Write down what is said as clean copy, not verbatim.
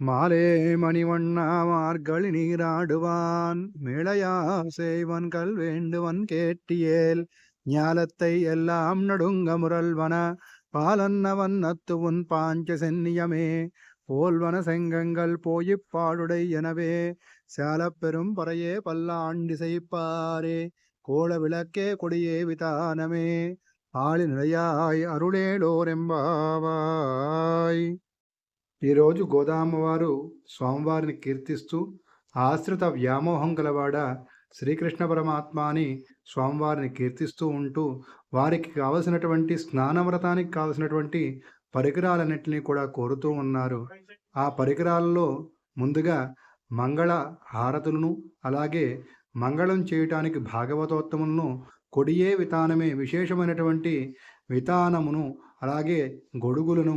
மாலே மணிவண்ணா மார்கழி நீராடுவான் மேளையாசைவன்கள் வேண்டுவன் கேட்டியேல் ஞாலத்தை எல்லாம் நடுங்க முரல்வன பாலன்னவன் அத்துவுன் பாஞ்ச சென்னியமே போல்வன செங்கங்கள் போயிப்பாடுடை எனவே சாலப் பெரும் பறையே பல்லாண்டிசைப்பாரே கோல விளக்கே கொடியே விதானமே ஆளி நிலையாய் అరుళేలోరెంబావాయ్. ఈరోజు గోదామ్మవారు స్వామివారిని కీర్తిస్తూ ఆశ్రిత వ్యామోహం గలవాడ శ్రీకృష్ణ పరమాత్మ అని స్వామివారిని కీర్తిస్తూ ఉంటూ వారికి కావలసినటువంటి స్నానవ్రతానికి కావలసినటువంటి పరికరాలన్నింటినీ కూడా కోరుతూ ఉన్నారు. ఆ పరికరాలలో ముందుగా మంగళ హారతులను, అలాగే మంగళం చేయటానికి భాగవతోత్తములను, కొడియే వితానమే విశేషమైనటువంటి వితానమును, అలాగే గొడుగులను